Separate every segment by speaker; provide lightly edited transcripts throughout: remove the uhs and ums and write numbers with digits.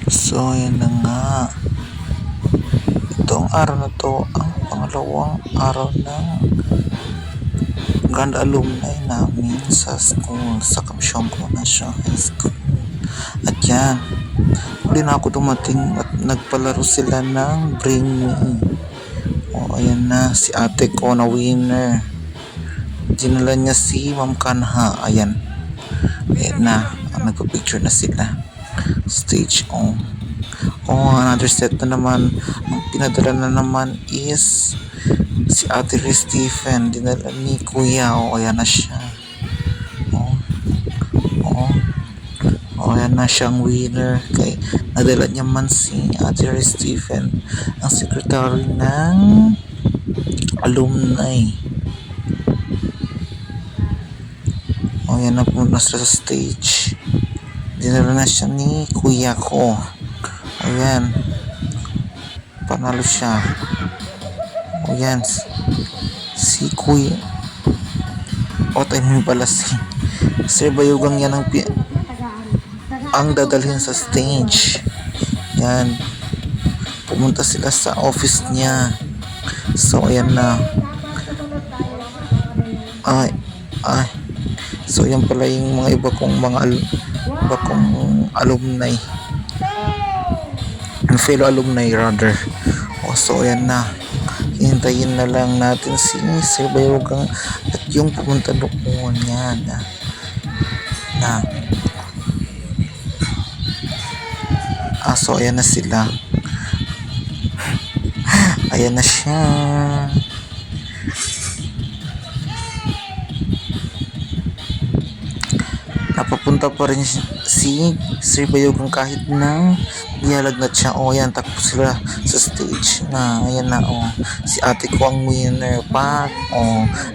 Speaker 1: So, ayan na nga. Itong araw na to ang pangalawang araw ng grand alumni namin sa school, sa Kamsyongko National High School. At yan, huli na ako dumating at nagpalaro sila ng Bring Me. O, ayan na, si ate ko na winner. Dinala niya si Ma'am Kanha. Ayan. Ayan na, nagpa-picture na sila. Stage on. Another set na naman. Ang pinadala na naman is si Ate Riz Stephen. Dinala ni Kuya. Ayan na siya. Ayan na siyang winner. Kay nadala niya man si Ate Riz Stephen, ang secretary ng alumni. Ayan na pumunta sa stage. Dinala na siya ni Kuya ko. Ayan. Panalo siya. Ayan. Si Kuya. Tayo pala si Sir Bayugang yan ang dadalhin sa stage. Yan. Pumunta sila sa office niya. So, ayan na. So, yan pala yung mga iba kong alumni. Fellow alumni rather. So, ayan na. Hintayin na lang natin si Sir Bayugang at yung pumunta doon. Yan. So, ayan na sila. Ayan na siya. Napapunta pa rin si Sir Bayugang kahit na niyalagnat siya. Ayan, takbo sila sa stage na. Ayan na, si ate ko ang winner pa.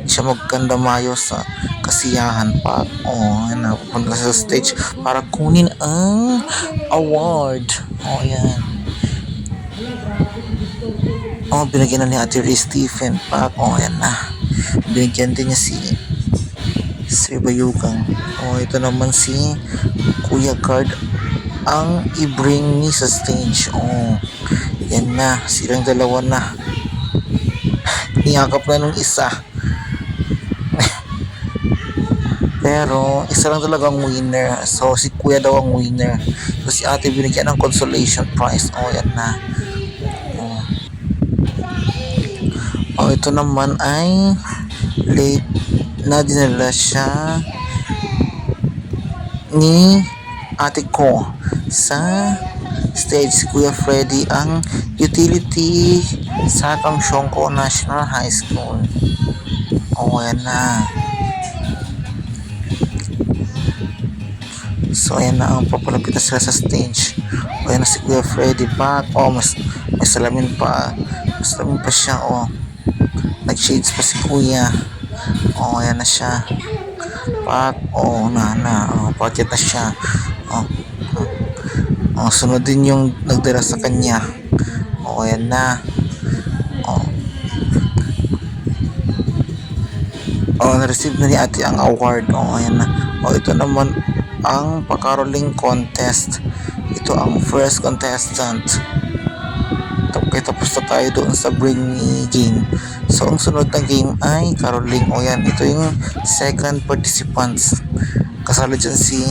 Speaker 1: Siya magkanda mayo sa kasiyahan pa. Ayan na, pupunta sa stage para kunin ang award. Ayan. Binigyan na ni Ate Riz Stephen pa. Ayan na. Binigyan din niya si Sir Bayugang. Ito naman si Kuya Card ang i-bring me sa stage. Yan na, silang dalawa na. Niyakap na nung isa. Pero isa lang talaga ang winner. So si Kuya daw ang winner. So si ate binigyan ng consolation prize. Yan na. Ito naman ay late na dinala siya ni ate ko sa stage. Si Kuya Freddy ang utility sa Kamsyongko National High School. Ayan na. So ayan na, ang papalapit na sila sa stage. Ayan na si Kuya Freddy pa. May salamin pa. Salamin pa siya. Nag-shades pa si Kuya. Ayan na siya. Packet na siya. Sunod din yung nagdala sa kanya. Ayan na. Na-receive na ni ate ang award. Ayan na. Ito naman ang pa-caroling contest. Ito ang first contestant. Tapos na tayo doon sa Bring Me game. So ang sunod na game ay caroling. Ito yung second participants. Kasali dyan si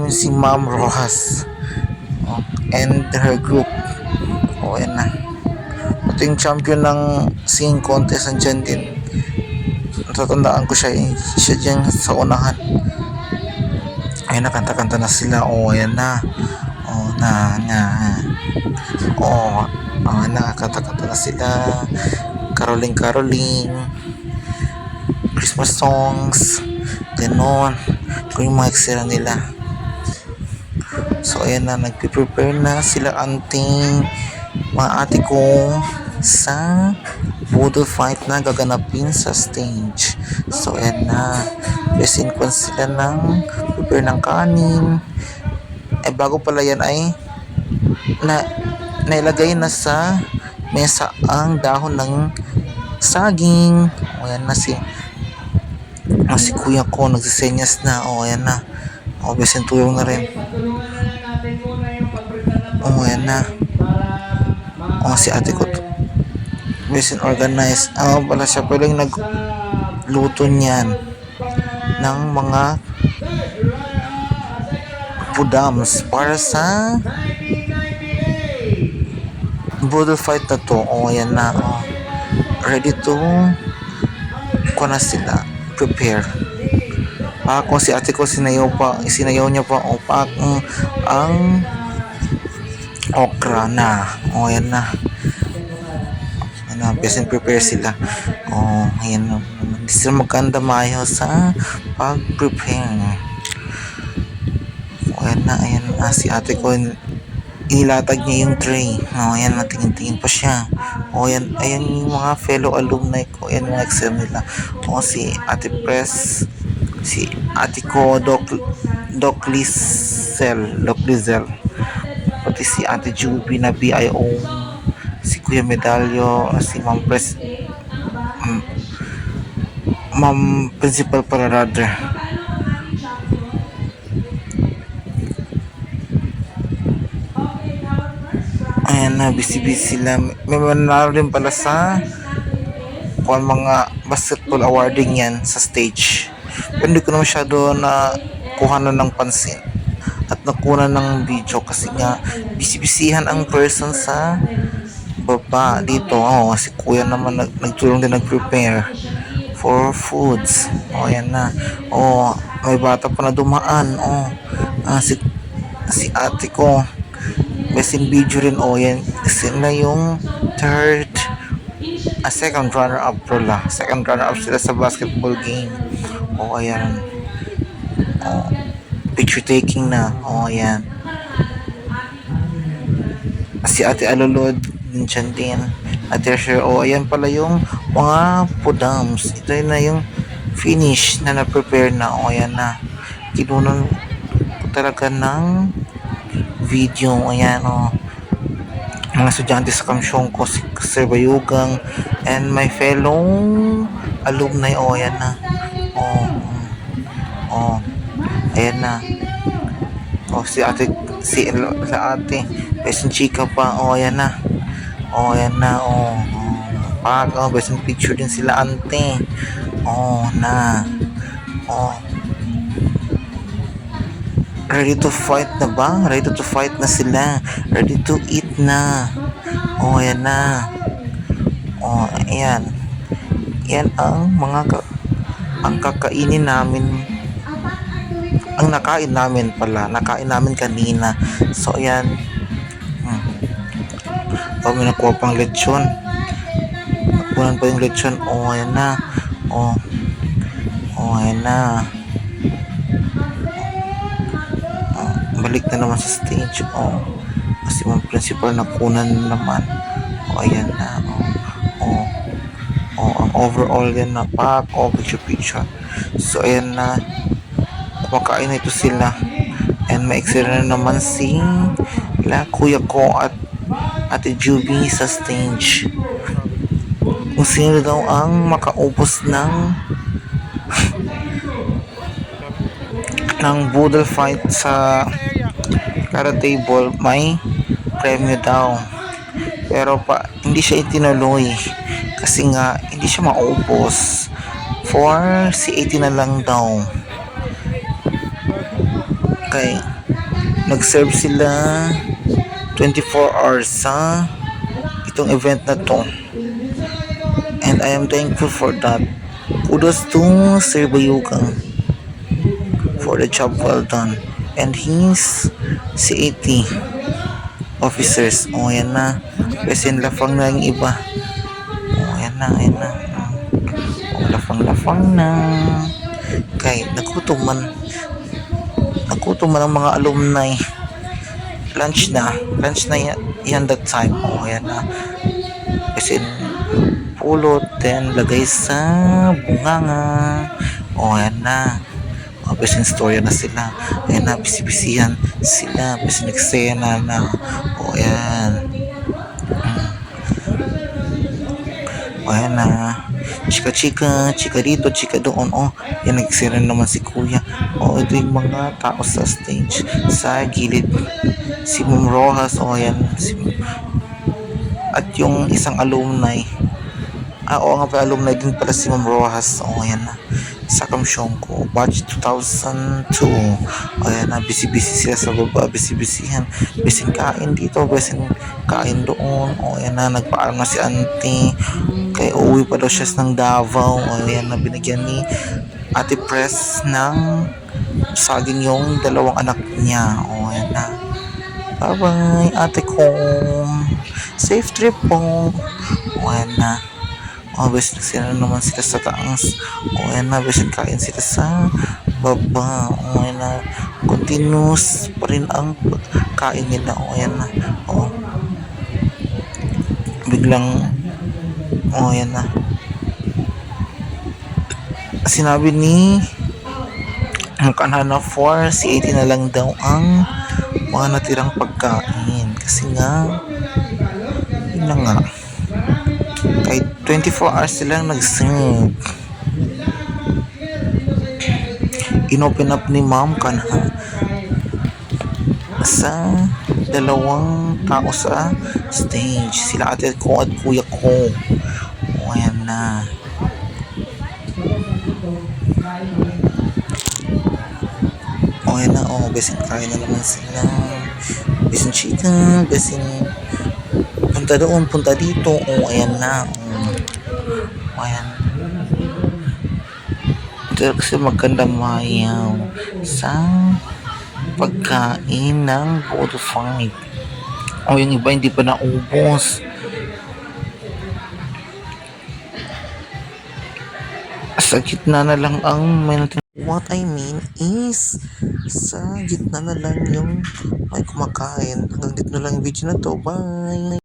Speaker 1: si Ma'am Rojas and her group. Ayan na. Ito yung champion ng singing contest. Andyan din. Natatandaan ko siya dyan sa unahan. Ayan na, kanta-kanta na sila. Ayan na. Kanta-kanta na sila. Caroling Christmas songs, ganon. Kung yung mga eksena nila. So ayan na, nagpe-prepare na sila anting mga ate ko sa budol fight na gaganapin sa stage. So ayan na, resin ko sila ng prepare ng kanin. Bago pala yan ay nailagay na sa mesa ang dahon ng saging. Ayan na si Kuya ko nagsisenyas na. Ayan na. O, besin tulong na rin. O, ayan na. O, si ate ko. Besin organized. Pala siya pwedeng nagluto niyan ng mga pudams para sa budol fight na to. O, ayan na. O, ready to na sila. Prepare. Kung si ate ko sinayaw niya pa ang okra na. O, ayan na. Ayan na, besin prepare sila. O, ayan na. Hindi sila magkandamayo sa pag-prepare. O, ayan na, ayan na. Si ate ko, inilatag niya yung tray. O, ayan, natingin-tingin pa siya. O, ayan, ayan yung mga fellow alumni ko. Ayan yung exam nila. O, si ate Press, si ate ko, Doc Lizel, pati si ate Juby na BIO, si Kuya Medalyo, si Ma'am Press, Ma'am Principal para rather. Ayan na, busy-busy sila. May manalo rin pala sa kung mga basketball awarding yan sa stage. Pero hindi ko na masyado na kuhanan ng pansin at nakunan ng video kasi nga busy-busyhan ang person sa baba dito. Si kuya naman nagtulong din nag-prepare for foods. Ayan na. May bata pa na dumaan. Si ate ko best in video rin. Yan sila yung second runner up pala. Second runner up sila sa basketball game. Ayan. Picture taking na. Ayan. Si ate Alolod dyan din. Ate Asher. Ayan pala yung mga pudams. Ito na yung finish na na-prepare na. Ayan na. Kinunan ko talaga ng video. Ayan mga estudyante sa Kamsyong ko, si Sir Bayugang and my fellow alumni. Ayan na. Ayan na. Si ate besin chika pa. Ayan na. Ayan na. Besin picture din sila ante. Na. Ready to fight na ba? Ready to fight na sila. Ready to eat na. Ayan na. Ayan. Yan ang ang kakainin namin. Ang nakain namin pala. Nakain namin kanina. So, ayan. May nakuha pang lechon. Nakuha pa yung lechon. Ayan na. Ayan na. Balik na naman sa stage. Kasi mga principal nakunan naman. Ayan na. Ang overall yan na pack. Picture. So ayan na. Kumakain na ito sila. And ma-exert na naman si kuya ko at ate Juby sa stage. Kung sino daw ang makaubos ng budol fight sa kada table, may premyo daw. Pero hindi siya itinuloy kasi nga hindi siya maubos. For si 80 na lang daw. Okay. Nag-serve sila 24 hours sa itong event na to. And I am thankful for that. Kudos to Sir Bayugang for the job well done. And his C80 officers. Ayan na. Kasi lafang na yung iba. Ayan na. Lafang na. Okay, nagutom man ang mga alumni. Lunch na yan that time. Ayan na. Kasi pulot, then lagay sa bunganga. Ayan na. Besin storya na sila. Ayan na, bisibisihan sila. Besin eksena na. Ayan. Ayan na. chika-chika, chika dito, chika doon. Oh, yan nagsira naman si kuya. Oh, ito yung mga tao sa stage. Sa gilid, si Ma'am Rojas. Oh, yan. At yung isang alumni. Oo nga pala, alumni din pala si Ma'am Rojas. Oh, yan na. Sa Kamsyongko, batch 2002. O yan na, busy-busy sila sa baba, busy-busyhan. Bisin kain dito, bisin kain doon. O yan na, nagpaalam na si auntie. Kaya uuwi pa daw siya ng Davao. O yan na, binigyan ni Ate Press ng saging yung dalawang anak niya. O yan na. Bye-bye, ate ko. Safe trip po. O yan na. O, bes sila naman sila sa taas. O, yan na, bes kain sila sa baba. O, yan na, continuous pa rin ang kain nila. O, yan na. O, biglang, o, yan na. Sinabi ni Kanhana 4, si 80 na lang daw ang mga natirang pagkain. Kasi nga, yun na nga. Kahit 24 hours silang nag-serve. Inopen up ni Ma'am Kanha sa dalawang tao sa stage. Sila ate ko at kuya ko. O, ayan na. O, ayan na. O, besin kain na naman sila. Besin chicken, besin punta doon, punta dito. O, ayan na. O, ayan. Ito kasi maganda mayaw sa pagkain ng Bodo 5. O, yung iba hindi pa naubos. Sa gitna na lang ang may natin. What I mean is, sa gitna na lang yung may kumakain. Hanggang dito na lang yung video na to. Bye!